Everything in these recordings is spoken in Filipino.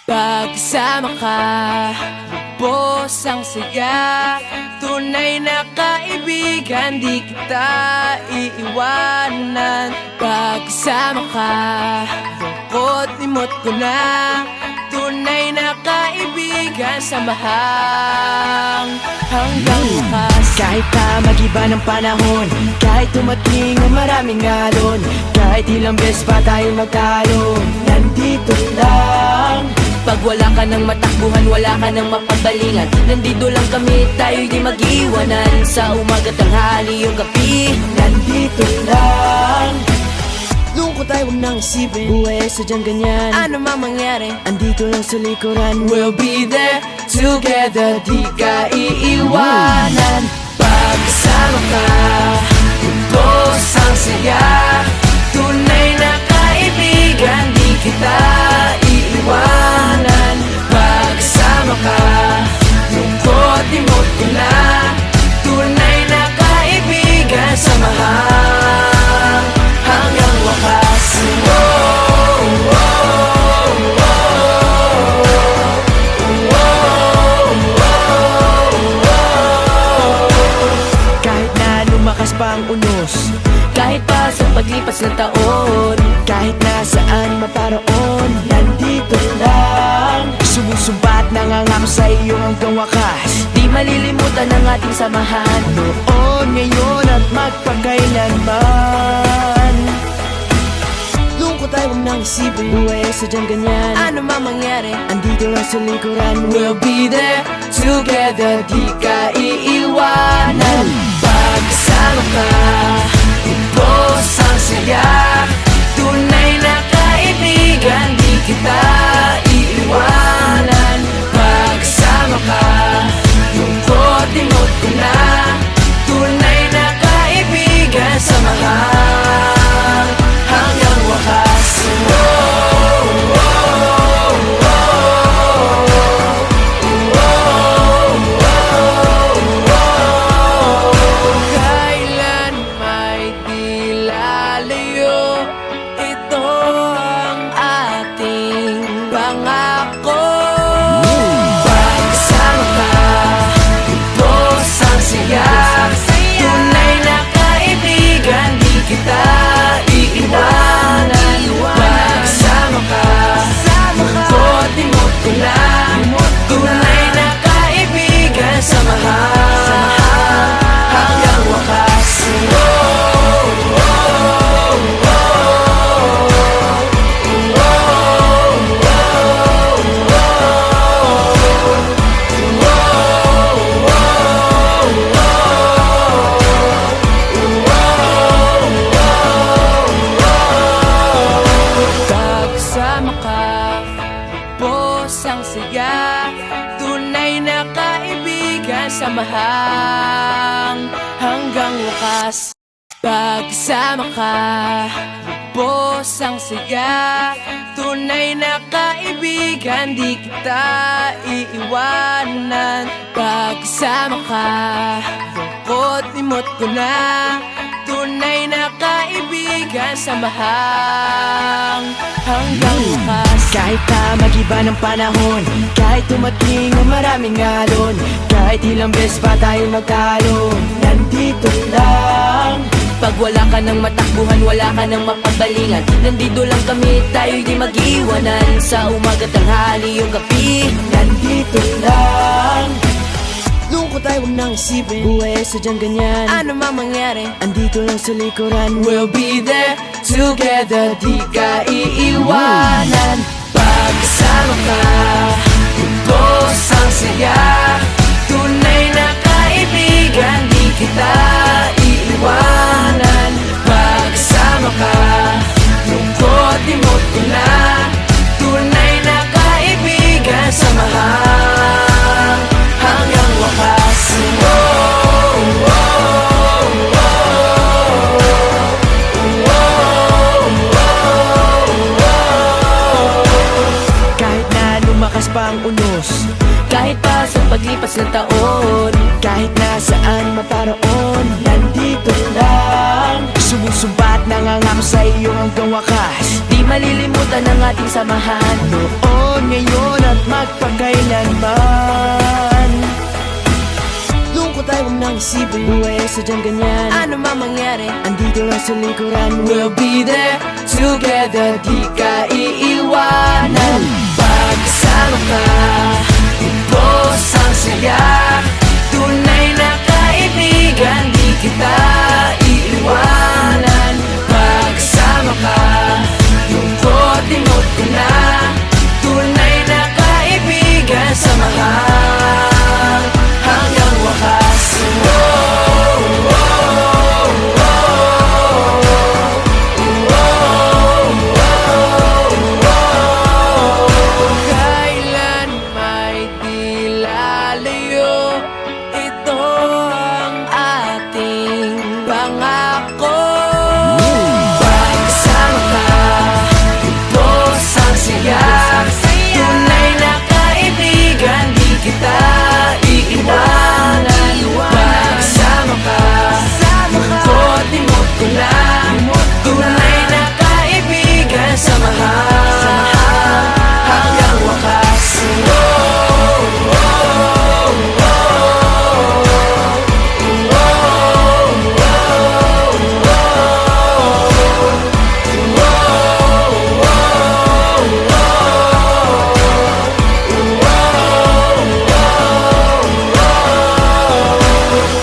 Pagkasama ka, lubos ang saya. Tunay na kaibigan, di kita iiwanan. Pagkasama ka, lungkot limot ko na. Tunay na kaibigan, samahang hanggang wakas. Kahit pa mag-iba ng panahon, kahit tumating ang maraming alon, kahit ilang beses pa tayo magtalo, nandito lang. Pag wala ka ng matakbuhan, wala ka ng mapagbalingan, nandito lang kami, tayo'y di mag-iwanan. Sa umaga, tanghali, yung gabi, nandito lang. Lungkot ay huwag nang isipin, buhay ay sadyang ganyan. ano man mangyari, Andito lang sa likuran, we'll be there together, di ka iiwanan. Pagkasama ka, lubos ang saya. Tunay na kaibigan, di kita iiwanan. Pagkasama ka, lungkot limot ko na. Tunay na kaibigan, samahang hanggang wakas. kahit na lumakas pa ang unos, Kahit pa sa paglipas ng taon, kahit nasaan maparoon, nandito lang. Sumusumpa at nangangako sa iyo hanggang wakas. di malilimutan ang ating samahan. Noon, ngayon at magpakailanman. Lungkot ay huwag nang isipin, buhay ay sadyang ganyan. Ano man mangyari, Andito lang sa likuran, we'll be there together, di ka iiwanan. Pagkasama ka, lubos ang saya. Tunay na kaibigan, di kita iiwanan. Pagkasama ka, lungkot limot ko na. Tunay na kaibigan, samahang hanggang wakas. Kailan may di lalayo, ito ang ating pangako. Pagkasama ka, lubos ang saya. Tunay na kaibigan, di kita iiwanan. Pagkasama ka, lungkot limot ko na. Tunay na kaibigan, samahang hanggang wakas. Pagkasama ka, lubos ang saya. Tunay na kaibigan, samahang hanggang wakas. Pagkasama ka, lubos ang saya. Tunay na kaibigan, di kita iiwanan. Pagkasama ka, lungkot limot ko na. Tunay na kaibigan, samahang hanggang wakas. kahit pa mag-iba ng panahon, kahit tumating ang maraming alon, kahit ilang beses pa tayo magtalo, nandito lang. Pag wala ka ng matakbuhan, wala ka ng mapagbalingan, nandito lang kami, tayo'y di mag-iwanan. Sa umaga, tanghali, yung gabi, Nandito lang. Lungkot ay huwag nang isipin, buhay ay sadyang ganyan. ano man mangyari, Andito lang sa likuran, we'll be there together, di ka iiwanan. Pagkasama ka, lubos ang saya. Tunay na kaibigan, di kita iiwanan. Pagkasama ka, lungkot limot ko na. Tunay na kaibigan, samahang hanggang wakas. kahit na lumakas pa ang unos, Kahit pa sa paglipas ng taon, kahit nasaan maparoon, nandito lang. Sumusumpa at nangangako sa iyo hanggang wakas. di malilimutan ang ating samahan. Noon, ngayon magpakailanman. Lungkot ay huwag nang isipin, buhay ay sadyang ganyan. Ano man mangyari, andito lang sa likuran. we'll be there together, di ka iiwanan. Pagkasama ka, ubos ang saya. Tunay na kaibigan, di kita iiwanan. Pagkasama ka, lungkot imot ko na. Tunay na kaibigan, samahan hanggang wakas. Kailan may di lalayo, ito ang ating pangako. Pagkasama ka, ubos ang saya. Tunay na kaibigan, di kita iiwanan. Pagkasama ka, lungkot imot ko na. Tunay na kaibigan, samahan hanggang wakas.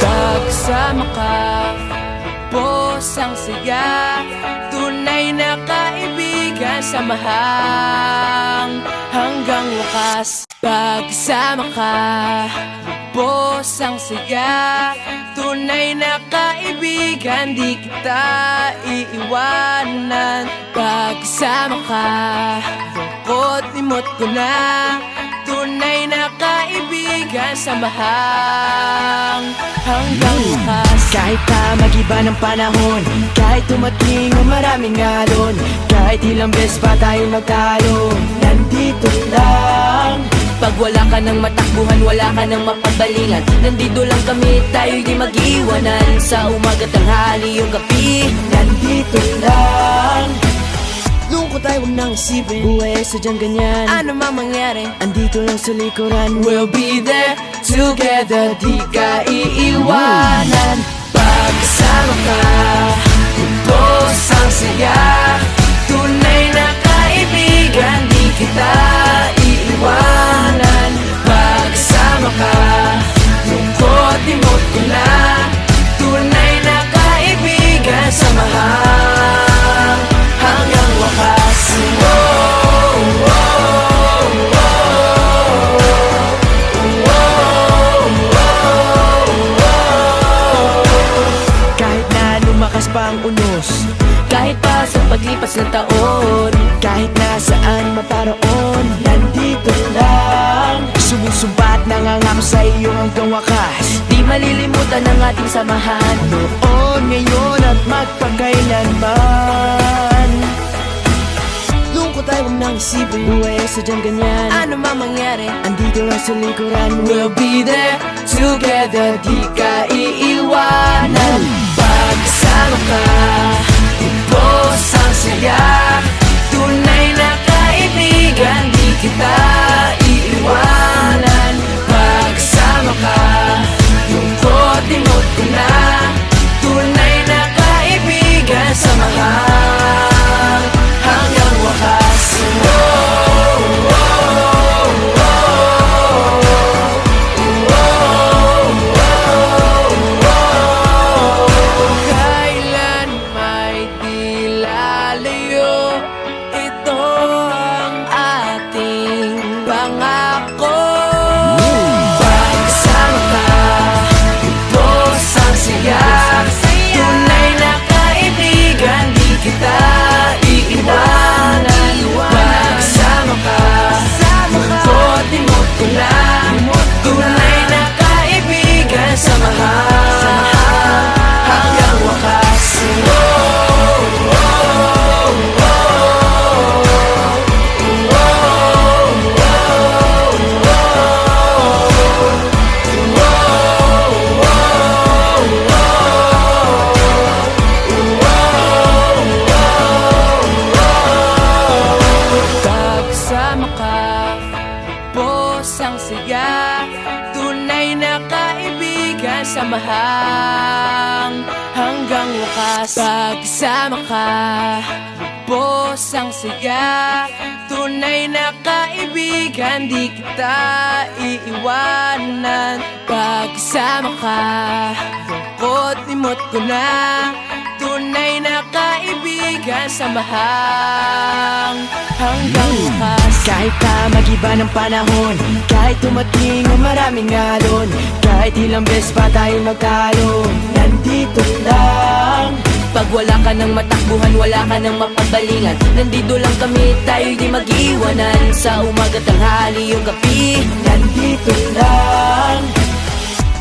Pagkasama ka, ubos ang saya. Tunay na kaibigan, samahang hanggang wakas. Pagkasama ka, ubos ang saya. Tunay na kaibigan, di kita iiwanan. Pagkasama ka, lungkot imot ko na. Tunay na kaibigan, samahang hanggang wakas. Kahit pa mag-iba ng panahon, kahit tumating ang maraming alon, kahit ilang beses pa tayo magtalo, nandito lang. Pag wala ka ng matakbuhan, wala ka ng mapagbalingan, nandito lang kami, tayo'y di mag-iwanan. Sa umaga, tanghali, yung gabi, Nandito lang. Lungkot ay huwag nang isipin, buhay ay sadyang ganyan. ano man mangyari, Andito lang sa likuran. we'll be there together, di ka iiwanan. Pagkasama ka, ubos ang saya. Tunay na kaibigan, di kita iiwanan. Pagkasama ka, lungkot imot ko na. Tunay na kaibigan, samahan hanggang wakas. Kahit na lumakas pa ang unos, Kahit pa sa paglipas ng taon, kahit nasaan maparoon, nandito lang. Sumusumpa at nangangako sa iyo hanggang wakas. di malilimutan ang ating samahan. Noon, ngayon at magpakailanman. Lungkot ay huwag nang isipin, buhay ay sadyang ganyan. Ano man mangyari, Andito lang sa likuran. we'll be there together, di ka iiwanan. Pagkasama ka, ubos ang saya. Tunay na kaibigan, di kita iiwanan. Pagkasama ka, lungkot imot ko na. Tunay na kaibigan, samahan hanggang wakas. Kailan may di lalayo, ito ang ating pangako. Pagkasama ka, ubos ang saya. Tunay na kaibigan, di kita iiwanan. Pagkasama ka, lungkot imot ko na. Tunay na kaibigan, samahan hanggang wakas. Ubos ang saya, tunay na kaibigan, samahang hanggang wakas. Pagkasama ka, ubos ang saya, tunay na kaibigan, di kita iiwanan. Pagkasama ka, lungkot limot ko na, tunay na kaibigan, samahang hanggang wakas. Kahit pa mag-iba ng panahon, kahit tumating ang maraming alon, kahit ilang beses pa tayo magtalo, nandito lang. Pag wala ka ng matakbuhan, wala ka ng mapagbalingan, nandito lang kami, tayo'y di mag-iwanan. Sa umaga, tanghali, yung gabi, nandito lang.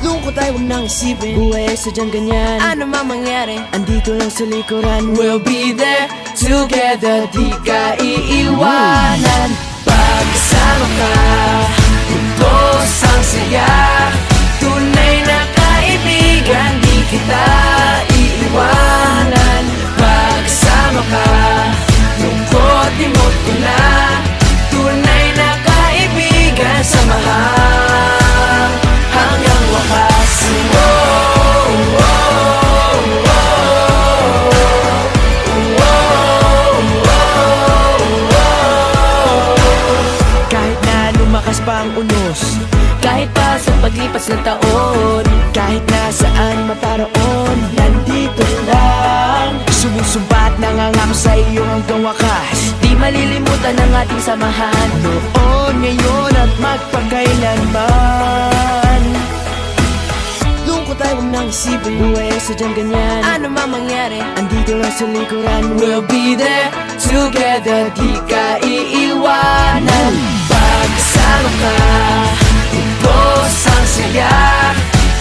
Lungkot ay huwag nang isipin, buhay ay sadyang ganyan. Ano man mangyari, andito lang sa likuran. We'll be there together, di ka iiwanan. Pagkasama ka, ubos ang saya, tunay na kaibigan, di kita iiwanan. Pagkasama ka, lungkot limot ko na, tunay na kaibigan, samahang hanggang wakas. Kahit na lumakas pa ang unos, kahit pa sa paglipas ng taon, kahit nasaan maparoon, nandito lang. Sumusumpa at nangangako sa iyo hanggang wakas, di malilimutan ang ating samahan. noon, ngayon at magpakailanman. Lungkot ay huwag nang isipin, buhay ay sadyang ganyan. Ano man mangyari, andito lang sa likuran. we'll be there together, di ka iiwanan. Pagkasama ka, ubos ang saya,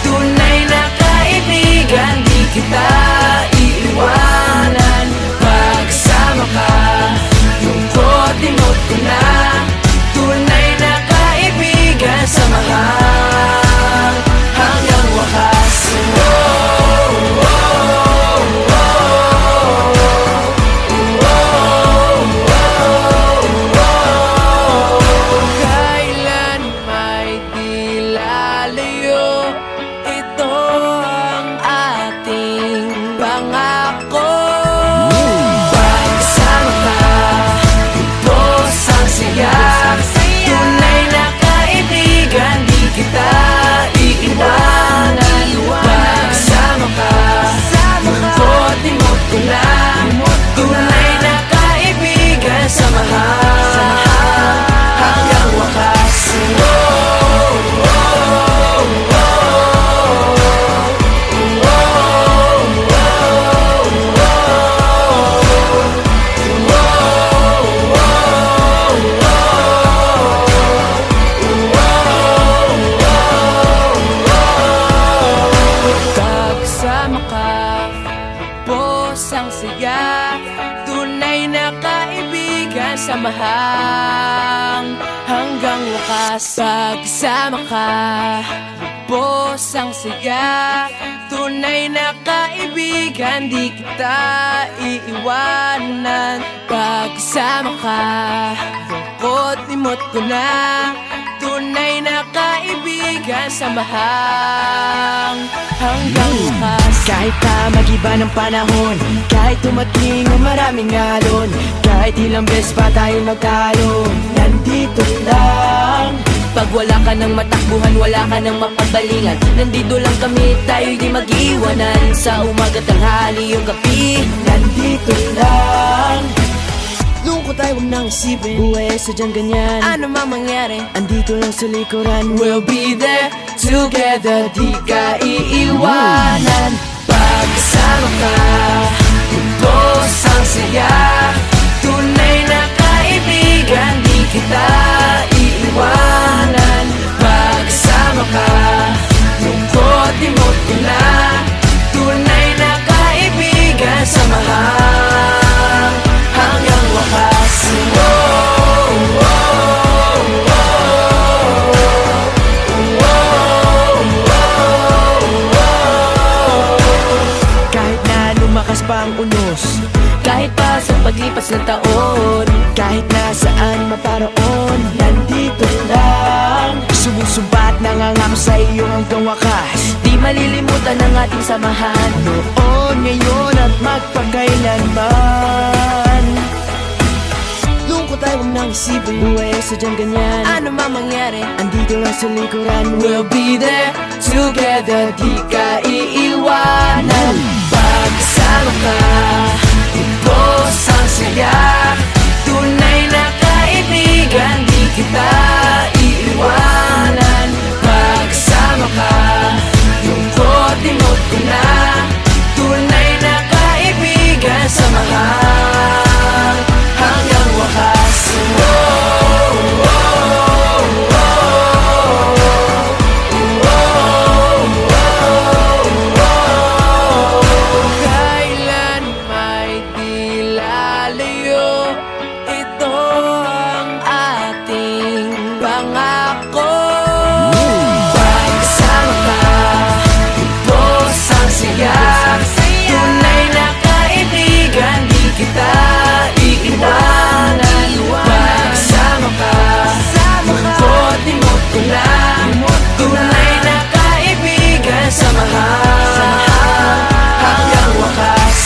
tunay na kaibigan, di kita iiwanan. Pagkasama ka, lungkot limot ko na, tunay na kaibigan, samahang hanggang wakas. Kailan may di lalayo, ito ang ating pangako. Pagkasama ka, ubos ang saya, tunay na kaibigan, di kita iiwanan. Pagkasama ka, lungkot limot ko na, tunay na kaibigan, samahang hanggang wakas. Pagkasama ka, ubos ang saya, tunay na kaibigan, samahang hanggang wakas. Pagkasama ka, ubos ang saya, tunay na kaibigan, di kita iiwanan. Pagkasama ka, lungkot limot ko na, tunay na kaibigan, samahang hanggang wakas. Kahit pa mag-iba ng panahon, kahit tumating ang maraming alon, kahit ilang beses pa tayo magtalo, nandito lang. pag wala ka ng matakbuhan, wala ka ng mapagbalingan, nandito lang kami, tayo'y di mag-iwanan. Sa umaga, tanghali, yung gabi, nandito lang. Lungkot ay huwag nang isipin, buhay ay sadyang ganyan. ano man mangyari, andito lang sa likuran. we'll be there together, di ka iiwanan. Pagkasama ka, ubos ang saya, tunay na kaibigan, di kita iiwanan. Pagkasama ka, lungkot limot ko na, tunay na kaibigan, samahang hanggang wakas. Kahit na lumakas pa ang unos, kahit pa sa paglipas ng taon, kahit nasaan maparoon, sa iyo hanggang wakas. Di malilimutan ang ating samahan. Noon, ngayon at magpakailanman. Lungkot ay huwag nang isipin, buhay ay sadyang ganyan. Ano man mangyari, andito lang sa likuran. we'll be there together, di ka iiwanan. Pagkasama ka, ubos ang saya. Tunay na kaibigan, di kita iiwanan. Pagkasama ka, lungkot limot ko na. Tunay na kaibigan, samahan hanggang wakas. Kailan may di lalayo, ito ang ating pangako. Pagkasama ka, ubos ang saya. Tunay na kaibigan, di kita iiwanan. Pagkasama ka, lungkot limot ko na. Tunay na kaibigan, samahan hanggang wakas.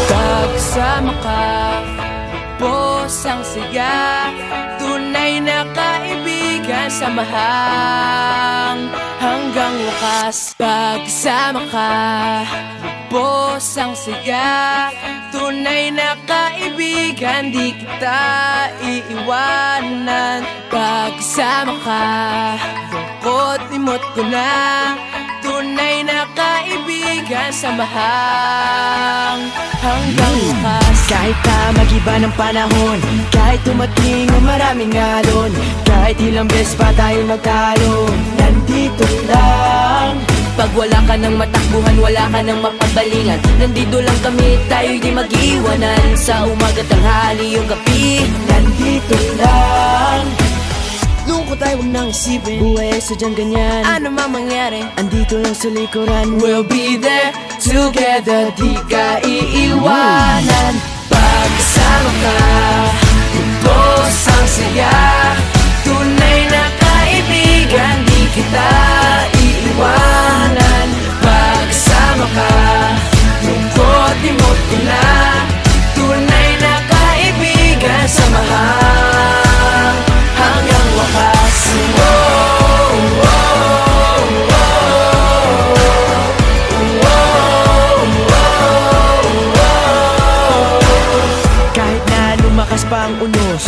Pagkasama ka, ubos ang saya. Tunay na kaibigan, samahang hanggang wakas. Pagkasama ka, ubos ang saya. Tunay na kaibigan, di kita iiwanan. Pagkasama ka, lungkot limot ko na. Tunay na kaibigan, samahang hanggang wakas. Kahit na mag-iba ng panahon, kahit tumating ang maraming alon, kahit ilang beses pa tayo magtalo, nandito lang. Pag wala ka ng matakbuhan, wala ka ng mapagbalingan, nandito lang kami, tayo'y di mag-iwanan. Sa umaga, tanghali, yung gabi, Nandito lang. Lungkot ay huwag nang isipin, buhay ay sadyang ganyan. ano man mangyari, Andito lang sa likuran. we'll be there together, di ka iiwanan. Pagkasama ka, ubos ang saya. Tunay na kaibigan, di kita iiwanan. Pagkasama ka, lungkot limot ko na. Tunay na kaibigan, samahan hanggang wakas. Kahit na lumakas pa ang unos,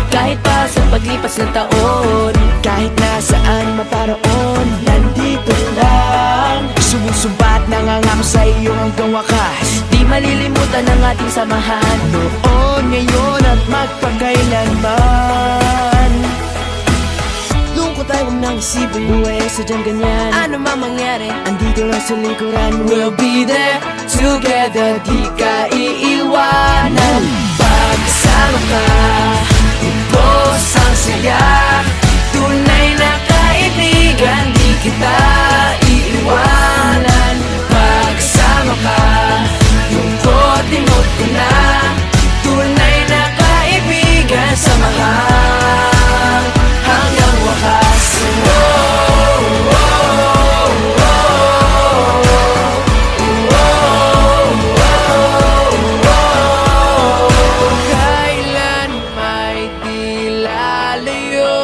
Kahit pa sa paglipas ng taon, kahit na saan maparoon, nandito lang. Sumusumpa at nangangako sa iyo hanggang wakas. di malilimutan ang ating samahan. Noon, ngayon at magpakailanman. Lungkot ay huwag nang isipin, buhay ay sadyang ganyan. Ano man mangyari, Andito lang sa likuran. we'll be there together, di ka iiwanan. Pagkasama ka, ubos ang saya. Tunay na kaibigan, di kita iiwanan. Pagkasama ka, lungkot limot ko na. Tunay na kaibigan, samahan hanggang wakas. Kailan may di lalayo,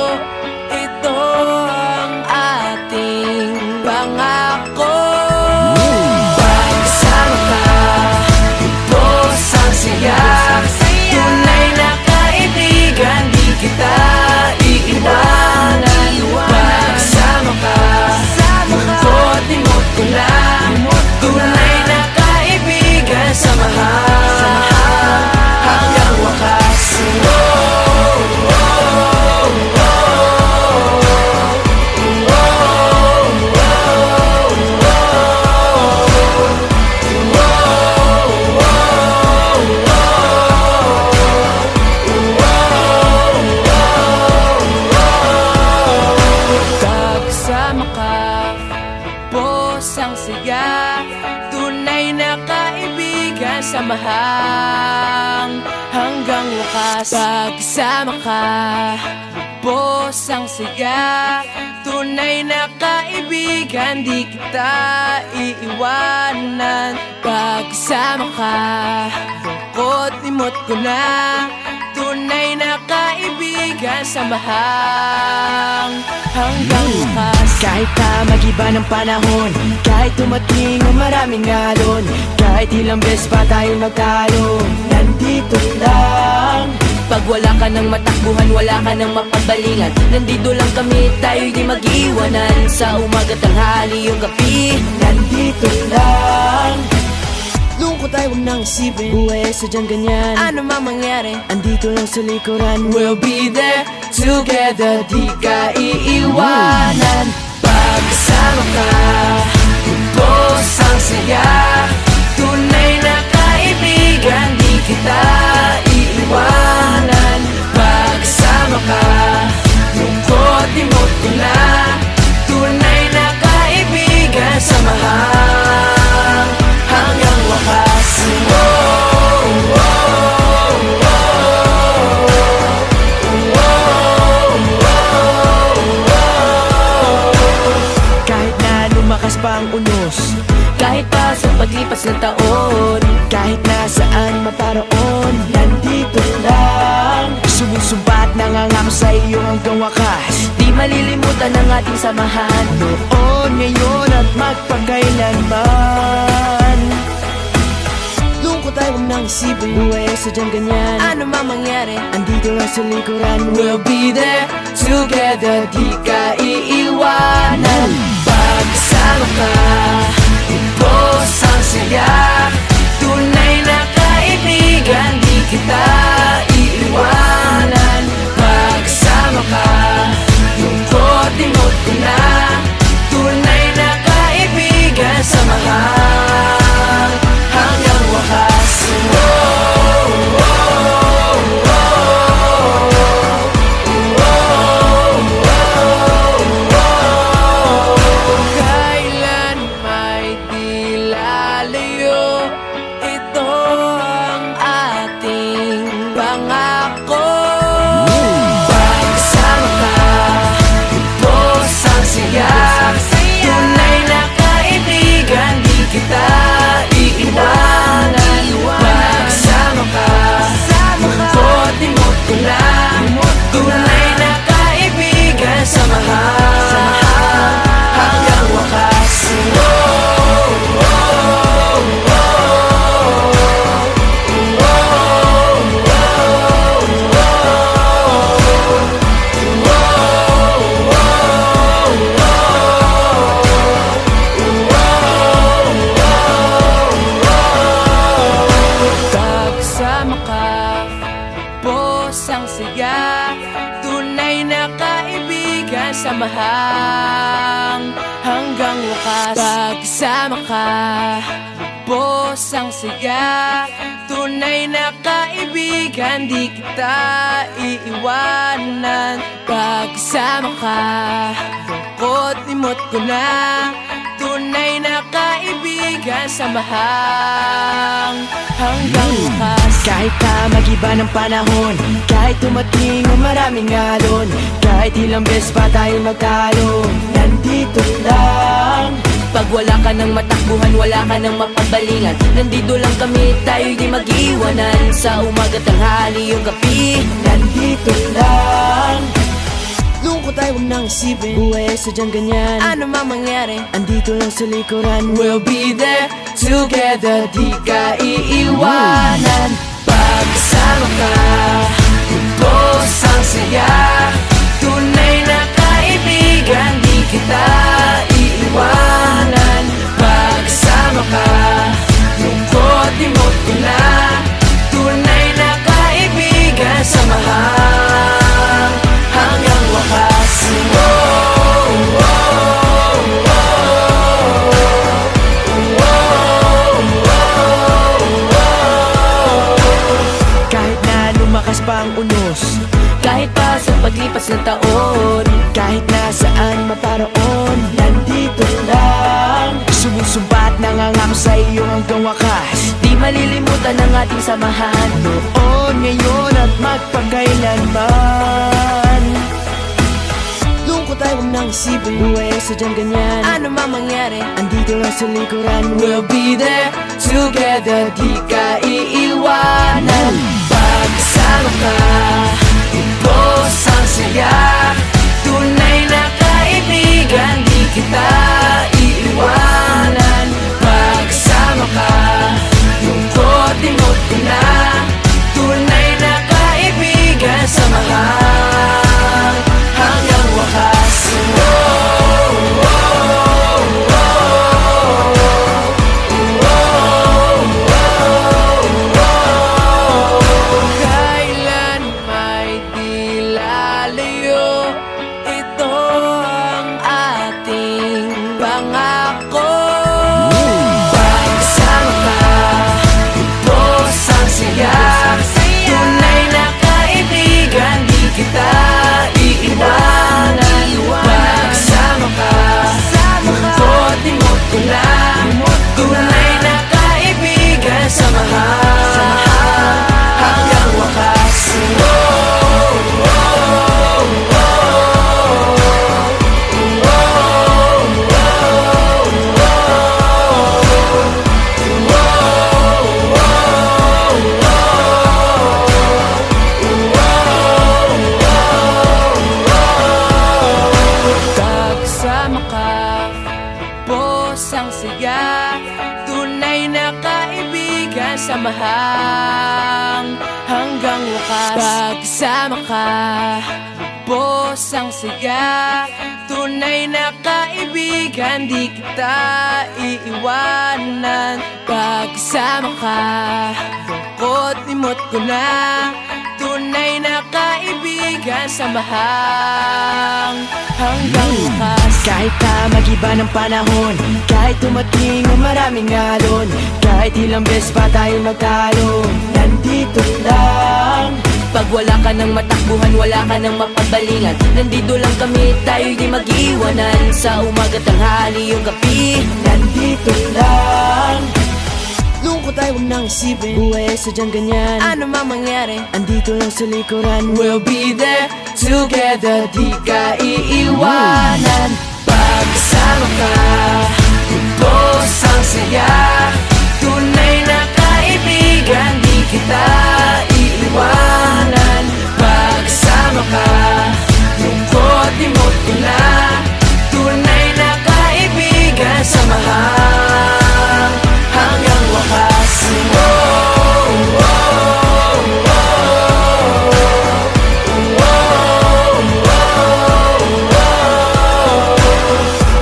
hanggang wakas. Pagkasama ka, lubos ang saya. Tunay na kaibigan, di kita iiwanan. Pagkasama ka, lungkot limot ko na. Tunay na kaibigan, samahang hanggang wakas. Kahit na mag-iba ng panahon, kahit tumating ang maraming alon, kahit ilang beses pa tayo magtalo, nandito lang. Pag wala ka ng matakbuhan, wala ka ng mapagbalingan, nandito lang kami, tayo'y di mag-iwanan. Sa umaga, tanghali, yung gabi, nandito lang. Lungkot tayo, huwag nang isipin, buhay sadyang ganyan. Ano man mangyari, andito lang sa likuran. We'll be there together, di ka iiwanan. Pagkasama ka, lubos ang saya. Tunay na kaibigan, di kita iiwanan. Pagkasama ka, lungkot limot ko na. Tunay na kaibigan, samahang hanggang wakas. Kahit na lumakas pa ang unos, kahit pa sa paglipas ng taon, kahit nasaan maparoon, nandito lang. Sumisumpa at nangangako sa iyo hanggang wakas. di malilimutan ang ating samahan. Noon, ngayon at magpakailanman. Lungkot tayo, huwag nang isipin, buhay sadyang ganyan. Ano man mangyari, andito lang sa likuran. We'll be there together, di ka iiwanan. Pagkasama ka, lubos ang saya. Tunay na kaibigan, di kita iiwanan. Pagkasama ka, lungkot limot ko na. Tunay na kaibigan, samahang hanggang wakas. Kailan may di lalayo, ito ang ating pangako. Pagkasama ka, lubos ang saya. Tunay na kaibigan, di kita iiwanan. Pagkasama ka, lungkot limot ko na. Tunay na kaibigan, samahang hanggang wakas. Pagkasama ka, lubos ang saya. Tunay na kaibigan, samahang hanggang wakas. Pagkasama ka, lubos ang saya. Tunay na kaibigan, di kita iiwanan. Pagkasama ka, lungkot limot ko na. Tunay na kaibigan, samahang hanggang wakas. Kahit na mag-iba ng panahon, kahit tumating ang maraming alon, kahit ilang beses pa tayo magtalo, nandito lang. Pag wala ka ng matakbuhan, wala ka ng mapagbalingan, nandito lang kami, tayo'y di mag-iwanan. Sa umaga, tanghali, yung gabi, nandito lang. Lungkot tayo, huwag nang isipin, buhay sadyang ganyan. Ano man mangyari, andito lang sa likuran. We'll be there together, di ka iiwanan. Pagkasama ka, lubos ang saya. Tunay na kaibigan, di kita iiwanan. Pagkasama ka, lungkot limot ko na. Tunay na kaibigan, samahang hanggang wakas. Kahit na lumakas pa ang unos, kahit pa sa paglipas ng taon, kahit nasaan maparoon, nandito lang. Sumusumpa at nangangako sa iyo hanggang wakas. Di malilimutan ang ating samahan. Noon, ngayon at magpakailanman. Lungkot ay huwag nang isipin, buhay ay sadyang ganyan. Ano man mangyari, Andito lang sa likuran, we'll be there together. Di ka iiwanan. Pagkasama ka, ubos ang saya. Tunay na kaibigan, di kita iiwanan. Pagkasama ka, lungkot imot ko na. Tunay na kaibigan, samahan hanggang wakas. Kailan may di lalayo, ito ang ating pangako. Pagkasama ka, ubos ang saya. Tunay na kaibigan, di kita iiwanan. Pagkasama ka, lungkot imot ko na. Tunay na kaibigan, samahan hanggang wakas. Pagkasama ka, ubos ang saya. Tunay na kaibigan, samahan hanggang wakas. Pagkasama ka, ubos ang saya. Tunay na kaibigan, di kita iiwanan. Pagkasama ka, lungkot imot ko na. Tunay na kaibigan, samahan hanggang wakas. Kahit na mag-iba ng panahon, kahit tumating ang maraming alon, kahit ilang beses pa tayo magtalo, nandito lang. Pag wala ka ng matakbuhan, wala ka ng mapagbalingan, nandito lang kami, tayo'y di mag-iwanan. Sa umaga, tanghali, yung gabi, Nandito lang. Lungkot ay huwag nang isipin, buhay ay sadyang ganyan. ano man mangyari, Andito lang sa likuran, we'll be there together. Di ka iiwanan. Pagkasama ka, ubos ang saya. Tunay na kaibigan, di kita iiwanan. Pagkasama ka, lungkot imot ko na. Tunay na kaibigan, samahan hanggang wakas.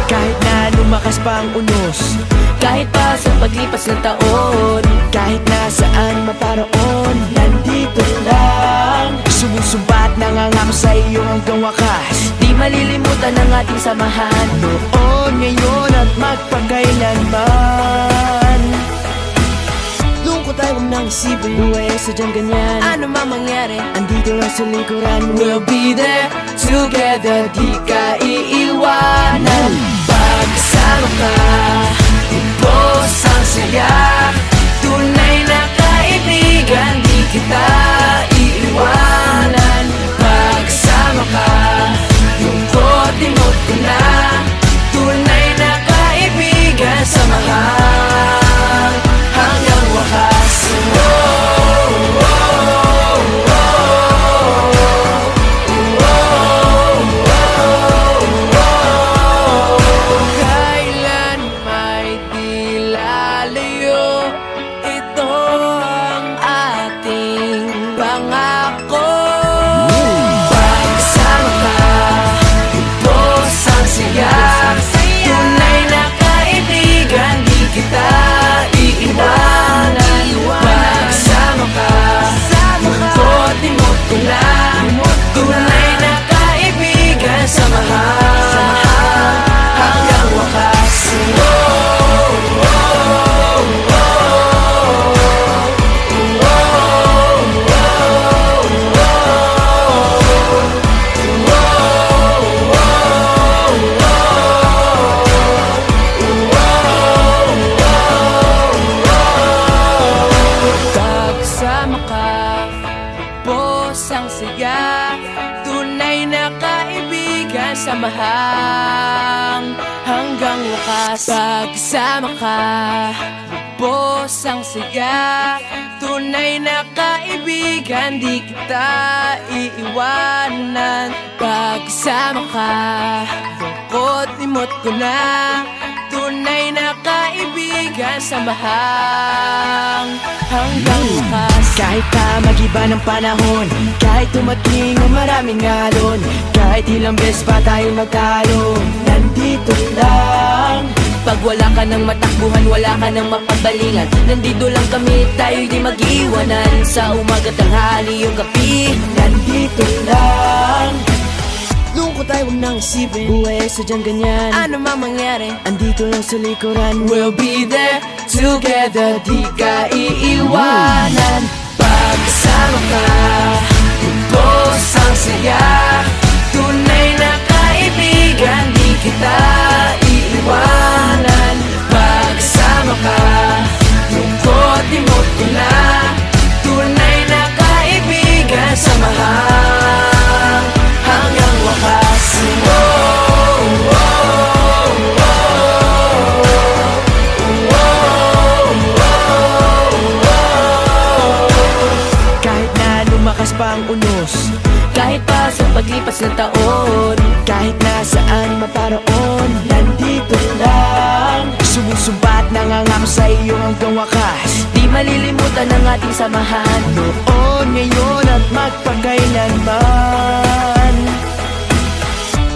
kahit na lumakas pa ang unos, Kahit pa sa paglipas ng taon, kahit nasaan maparoon, nandito lang. Sumusumpa at nangangako sa iyo hanggang wakas. di malilimutan ang ating samahan. Noon, ngayon at magpakailanman. Lungkot ay huwag nang isipin, buhay ay sadyang ganyan. Ano man mangyari, Andito lang sa likuran, we'll be there together. Di ka iiwanan. Pagkasama ka, ubos ang saya. Tunay na kaibigan, di kita iiwanan. Pagkasama ka, lungkot imot ko na. Tunay na kaibigan, samahan hanggang wakas. Kailan may di lalayo, ito ang ating pangako. Pagkasama ka, ubos ang saya. Tunay na kaibigan, di kita iiwanan. Pagkasama ka, lungkot imot ko na. Tunay na kaibigan, samahan hanggang wakas. Ubos ang saya, tunay na kaibigan, samahang hanggang wakas. Pagkasama ka, ubos ang saya, tunay na kaibigan, di kita iiwanan. Pagkasama ka, lungkot limot ko na, tunay na kaibigan, samahang hanggang wakas. Kahit pa mag-iba ng panahon, kahit tumating ang maraming alon, kahit ilang beses pa tayo magtalo, nandito lang. Pag wala ka ng matakbuhan, wala ka ng mapagbalingan, nandito lang kami, tayo'y di mag-iwanan. Sa umaga, tanghali, yung gabi, nandito lang. Lungkot tayo, huwag nang isipin, buhay ay sadyang ganyan. Ano man mangyari, andito lang sa likuran. We'll be there together, di ka iiwanan. Pagkasama ka, ubos ang saya, tunay na kaibigan, di kita iiwanan. Pagkasama ka, lungkot limot ko na, tunay na kaibigan, samahang hanggang wakas. Kahit na lumakas pa ang unos, kahit pa sa paglipas ng taon, kahit nasaan maparoon, nandito lang. Sumusumpa at nangangako sa iyo hanggang wakas. di malilimutan ang ating samahan. Noon, ngayon at magpakailanman.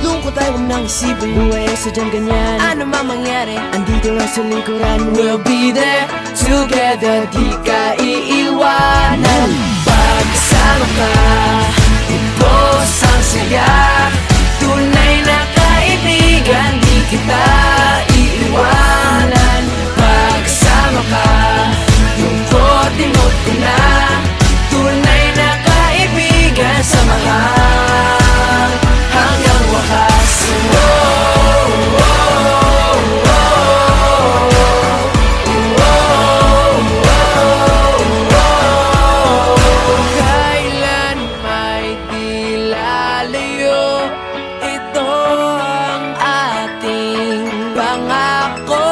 Lungkot tayo, huwag nang isipin, buhay ay sadyang ganyan. Ano man mangyari, andito lang sa likuran. We'll be there together, di ka iiwanan. Pagkasama ka, ubos ang saya, tunay na kaibigan, di kita iiwanan. Pagkasama ka, lungkot limot ko na, tunay na kaibigan, samahang hanggang wakas. Kailan may di lalayo, ito ang ating pangako.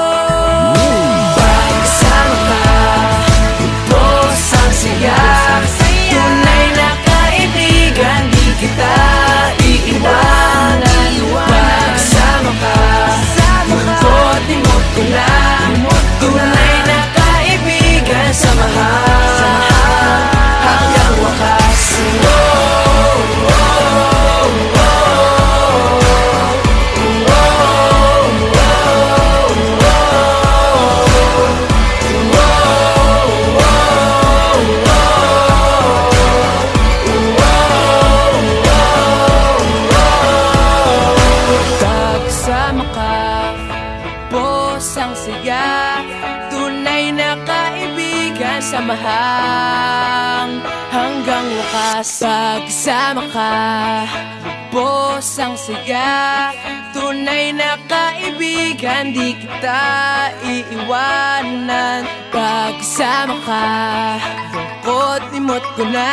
Pagkasama ka, ubos ang saya, tunay na kaibigan, di kita iiwanan. Pagkasama ka, lungkot limot ko na, tunay na kaibigan, samahang hanggang wakas. Pagkasama ka, ubos ang saya, tunay na kaibigan, samahang hanggang wakas. Pagkasama ka, ubos ang saya, tunay na kaibigan, di kita iiwanan. Pagkasama ka, lungkot limot ko na,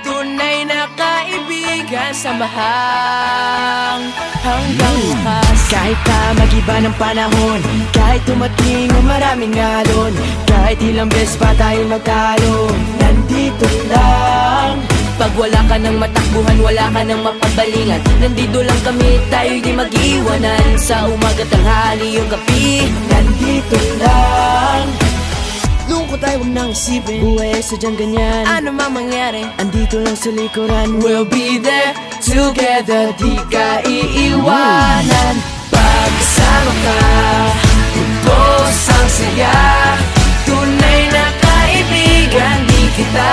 tunay na kaibigan, samahang hanggang wakas. Kahit pa mag-iba ng panahon, kahit tumating ang maraming alon, kahit ilang beses pa tayo magtalo, nandito lang. Pag wala ka ng matakbuhan, wala ka ng mapagbalingan, nandito lang kami, tayo'y di mag-iwanan. Sa umaga, tanghali, yung gabi, nandito lang. Lungkot tayo, huwag nang isipin, buhay ay sadyang ganyan. Ano man mangyari, andito lang sa likuran. We'll be there together, di ka iiwanan. Pagkasama ka, ubos ang saya, tunay na kaibigan, di kita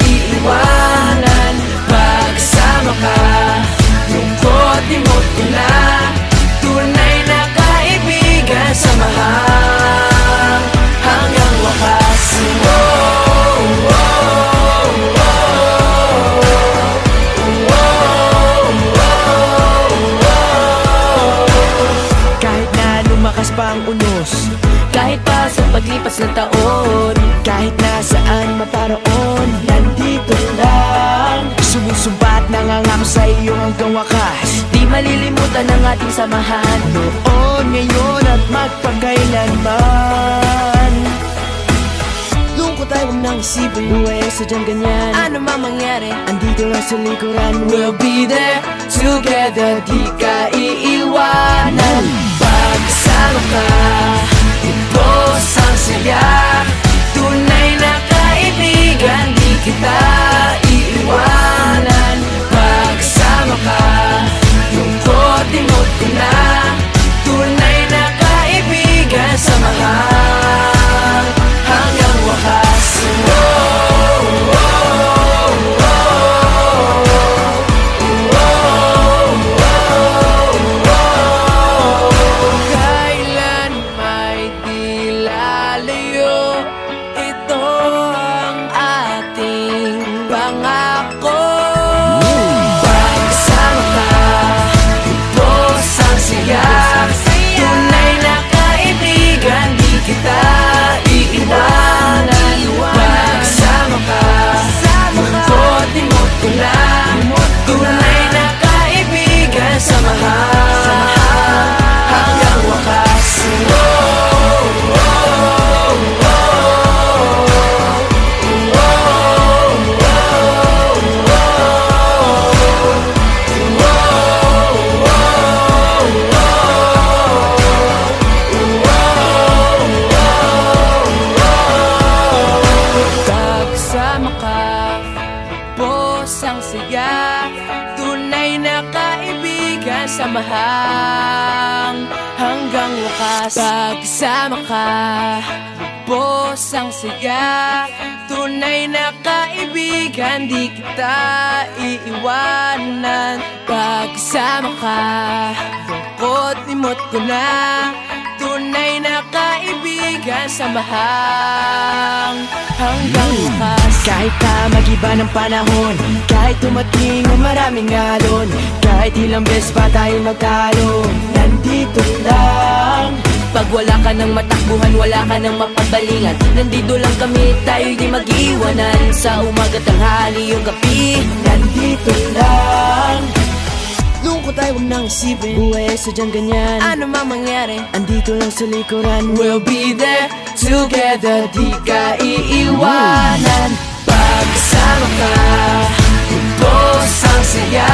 iiwanan. Pagkasama ka, lungkot limot ko na, tunay na kaibigan, samahang hanggang wakas. Kahit na lumakas pa ang unos, kahit pa sa paglipas ng taon, kahit nasaan maparoon, nandito lang. malilimutan ang ating samahan. Noon, ngayon at magpakailanman. Lungkot ay huwag nang isipin, buhay ay sadyang ganyan. Ano man mangyari, andito lang sa likuran. we'll be there together, di ka iiwanan. Pagsama ka, ubos ang saya. Tunay na kaibigan, di kita iiwanan. Pagsama ka, lungkot imot ko na. Tunay na kaibigan, samahan hanggang wakas. Kailan may di lalayo, ito ang ating pangako. Pagsama ka, ubos ang saya. Tunay na kaibigan, di kita iiwanan. Pagsama ka, lungkot imot ko na. Tunay na kaibigan, samahan hanggang wakas. Pagsama ka, ubos ang saya. Tunay na kaibigan, samahang hanggang wakas. Pagsama ka, ubos ang saya. Tunay na kaibigan, di kita iiwanan. Pagsama ka, lungkot imot ko na. Tunay na kaibigan, samahang hanggang wakas. Kahit na mag-iba ng panahon, kahit tumating ang maraming alon, kahit ilang beses pa tayo magtalo, nandito lang. Pag wala ka ng matakbuhan, wala ka ng mapagbalingan, nandito lang kami, tayo'y di mag-iwanan. Sa umaga, tanghali, yung gabi, Nandito lang. Lungkot ay huwag nang isipin, buhay ay sadyang ganyan. ano man mangyari, Andito lang sa likuran. we'll be there together, di ka iiwanan. Pagsama ka, ubos ang saya.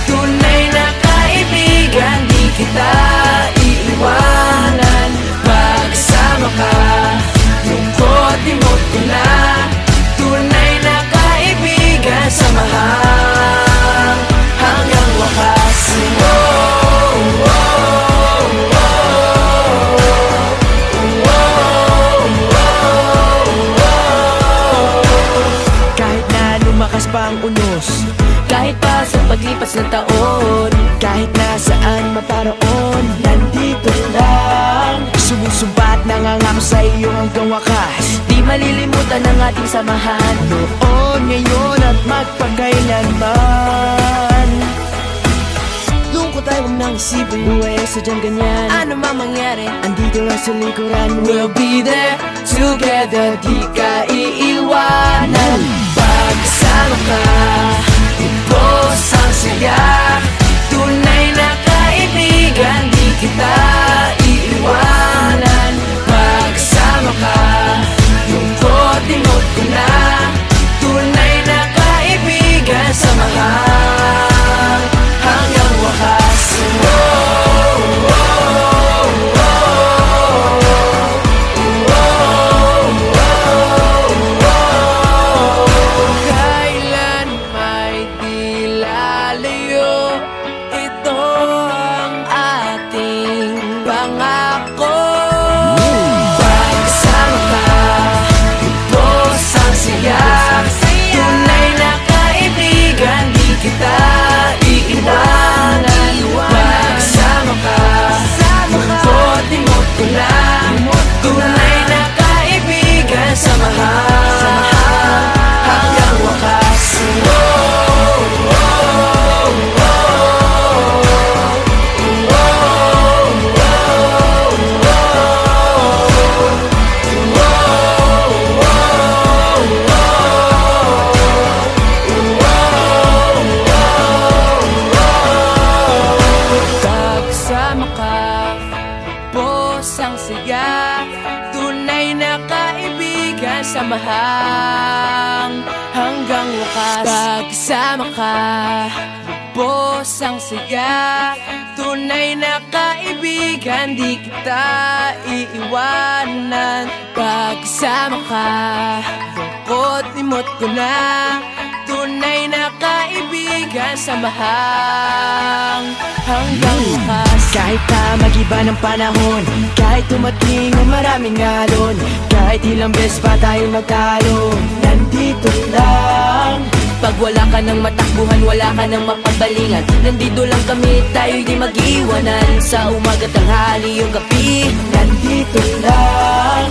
Tunay na kaibigan, di kita iiwanan. Pagsama ka, lungkot imot ko na. Tunay na kaibigan, samahan hanggang wakas. Kahit na lumakas pa ang unos, Kahit pa sa paglipas ng taon, kahit nasaan maparoon, nandito lang. Sumusumpa at nangangako sa iyo hanggang wakas. di malilimutan ang ating samahan. Noon, ngayon at magpakailanman. Lungkot ay huwag nang isipin, buhay ay sadyang ganyan. Ano man mangyari, Andito lang sa likuran. we'll be there together, di ka iiwanan. Pagsama ka, ubos ang saya. Tunay na kaibigan, di kita iiwanan. Pagsama ka, lungkot imot ko na. Tunay na kaibigan, samahan hanggang wakas. Kailan may samahan hanggang wakas. Pagkasama ka, lubos ang saya. Tunay na kaibigan, di kita iiwanan. Pagkasama ka, lungkot limot ko na. Tunay na kaibigan, samahan hanggang wakas. Kahit na mag-iba ng panahon, kahit tumating ang maraming alon, kahit ilang beses pa tayo magtalo, nandito lang. Pag wala ka ng matakbuhan, wala ka ng mapagbalingan, nandito lang kami, tayo'y di mag-iwanan. Sa umaga, tanghali, yung gabi, nandito lang.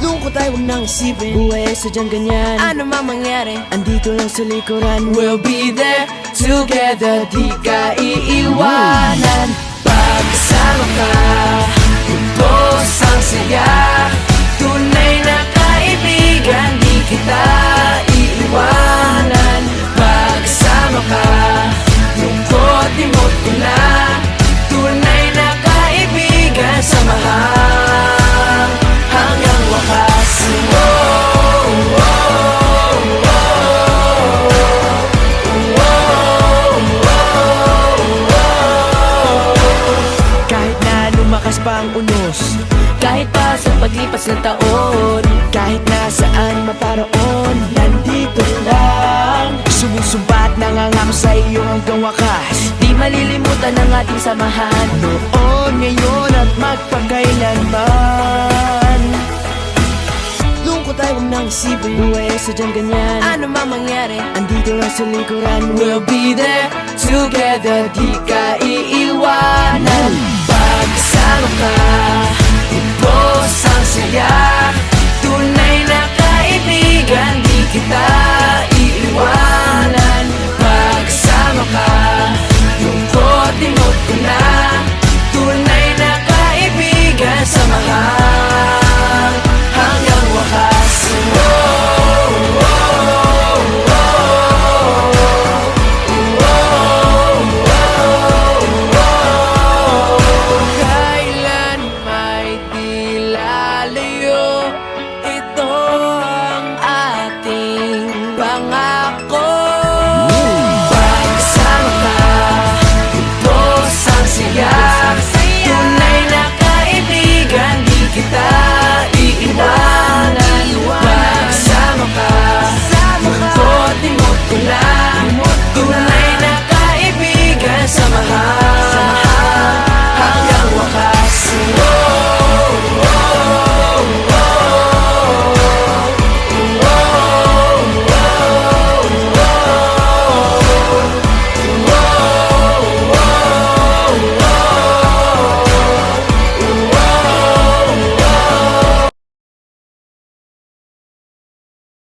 Lungkot ay huwag nang isipin, buhay ay sadyang ganyan. Ano man mangyari, andito lang sa likuran. We'll be there together, di ka iiwanan. Pagkasama ka, lubos ang saya. Tunay na kaibigan, di kita iiwanan. Pagkasama ka, lungkot limot ko na. Tunay na kaibigan, samahan hanggang wakas. Kahit na lumakas pa ang unos, kahit pa sa paglipas ng taon, kahit nasaan maparoon, nandito lang. Sumisumbat nangangako sa iyo hanggang wakas. di malilimutan ang ating samahan. Noon, ngayon at magpakailanman. Lungkot ay huwag nang isipin, buhay ay sadyang ganyan. Ano man mangyari, andito lang sa likuran. We'll be there together, di ka iiwanan. Pagkasama ka, lubos ang saya.